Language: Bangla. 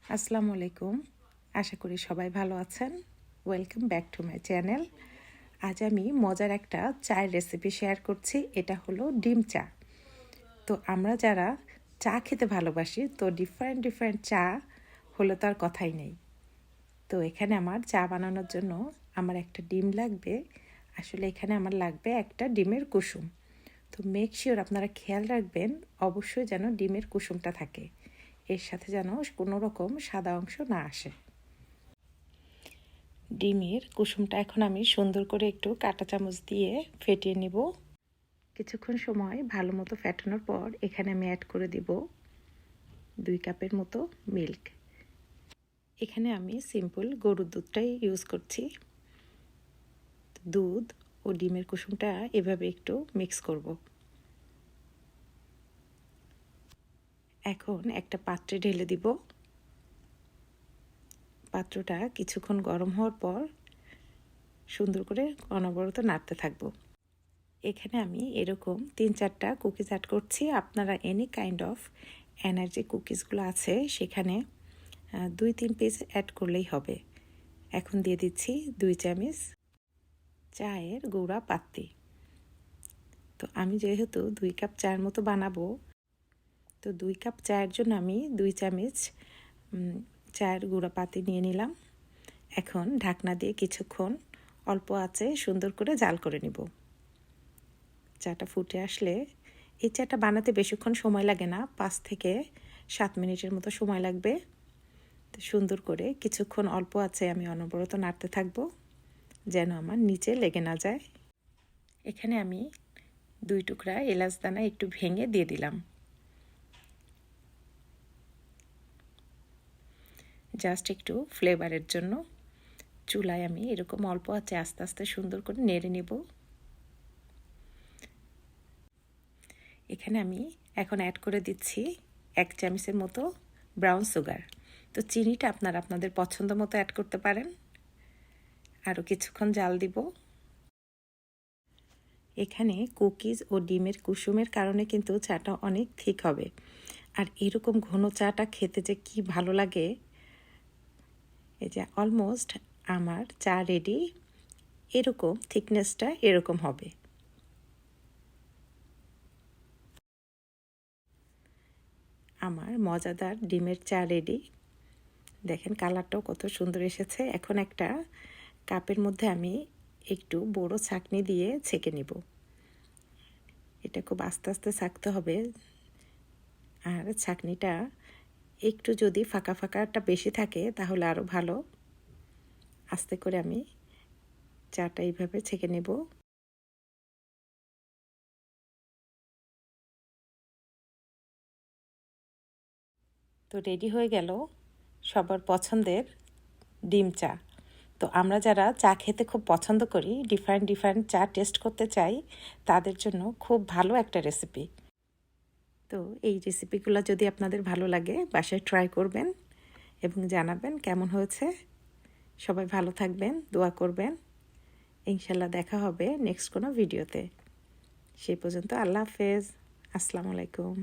আসসালামু আলাইকুম। আশা করি সবাই ভালো আছেন। Welcome back to my channel. আজ আমি মজার একটা চায়ের রেসিপি শেয়ার করছি। এটা হলো ডিম চা। তো আমরা যারা চা খেতে ভালোবাসি, তো ডিফারেন্ট চা হলে তো আর কথাই নেই। তো এখানে আমার চা বানানোর জন্য আমার একটা ডিম লাগবে। আসলে এখানে আমার লাগবে একটা ডিমের কুসুম। তো মেক শিওর আপনারা খেয়াল রাখবেন অবশ্যই যেন ডিমের কুসুমটা থাকে, এর সাথে যেন কোনো রকম সাদা অংশ না আসে। ডিমের কুসুমটা এখন আমি সুন্দর করে একটু কাঁটা চামচ দিয়ে ফেটিয়ে নিব। কিছুক্ষণ সময় ভালো মতো ফেটানোর পর এখানে আমি অ্যাড করে দিব 2 কাপের মতো মিল্ক। এখানে আমি সিম্পল গরুর দুধটাই ইউজ করছি। দুধ ও ডিমের কুসুমটা এভাবে একটু মিক্স করব। এখন একটা পাত্রে ঢেলে দিব। পাত্রটা কিছুক্ষণ গরম হওয়ার পর সুন্দর করে অনবরত নাড়তে থাকবো। এখানে আমি এরকম 3-4টা কুকিজ অ্যাড করছি। আপনারা এনি কাইন্ড অফ এনার্জি কুকিজগুলো আছে সেখানে 2-3 পিস অ্যাড করলেই হবে। এখন দিয়ে দিচ্ছি 2 চামচ চায়ের গুঁড়া পাতি। তো আমি যেহেতু 2 কাপ চায়ের মতো বানাবো, তো 2 কাপ চায়ের জন্য আমি 2 চামচ চায়ের গুঁড়া পাতি নিয়ে নিলাম। এখন ঢাকনা দিয়ে কিছুক্ষণ অল্প আঁচে সুন্দর করে জাল করে নিব। চাটা ফুটে আসলে, এই চাটা বানাতে বেশিক্ষণ সময় লাগে না, 5 থেকে 7 মিনিটের মতো সময় লাগবে। তো সুন্দর করে কিছুক্ষণ অল্প আছে আমি অনবরত নাড়তে থাকবো যেন আমার নিচে লেগে না যায়। এখানে আমি 2 টুকরা এলাচ দানা একটু ভেঙে দিয়ে দিলাম, জাস্ট একটু ফ্লেভারের জন্য। চুলায় আমি এরকম অল্প আছে আস্তে আস্তে সুন্দর করে নেড়ে নেব। এখানে আমি এখন অ্যাড করে দিচ্ছি 1 চামচের মতো ব্রাউন সুগার। তো চিনিটা আপনারা আপনাদের পছন্দ মতো অ্যাড করতে পারেন। আরও কিছুক্ষণ জাল দিব। এখানে কুকিজ ও ডিমের কুসুমের কারণে কিন্তু চাটা অনেক ঠিক হবে। আর এরকম ঘন চাটা খেতে যে কি ভালো লাগে। এই যে অলমোস্ট আমার চা রেডি। এরকম থিকনেসটা এরকম হবে। আমার মজাদার ডিমের চা রেডি। দেখেন কালারটাও কত সুন্দর এসেছে। এখন একটা কাপের মধ্যে আমি একটু বড় ছাঁকনি দিয়ে ছেঁকে নিব। এটা খুব আস্তে আস্তে ছাঁকতে হবে। আর ছাঁকনিটা একটু যদি ফাঁকা ফাঁকাটা বেশি থাকে তাহলে আরও ভালো। আস্তে করে আমি চাটা এইভাবে ছেঁকে নেব। তো রেডি হয়ে গেল সবার পছন্দের ডিম চা। তো আমরা যারা চা খেতে খুব পছন্দ করি, ডিফারেন্ট চা টেস্ট করতে চাই, তাদের জন্য খুব ভালো একটা রেসিপি। তো এই রেসিপিগুলো যদি আপনাদের ভালো লাগে বাসায় ট্রাই করবেন এবং জানাবেন কেমন হয়েছে। সবাই ভালো থাকবেন, দোয়া করবেন। ইনশাল্লাহ দেখা হবে নেক্সট কোনো ভিডিওতে। সেই পর্যন্ত আল্লাহ হাফেজ। আসসালামু আলাইকুম।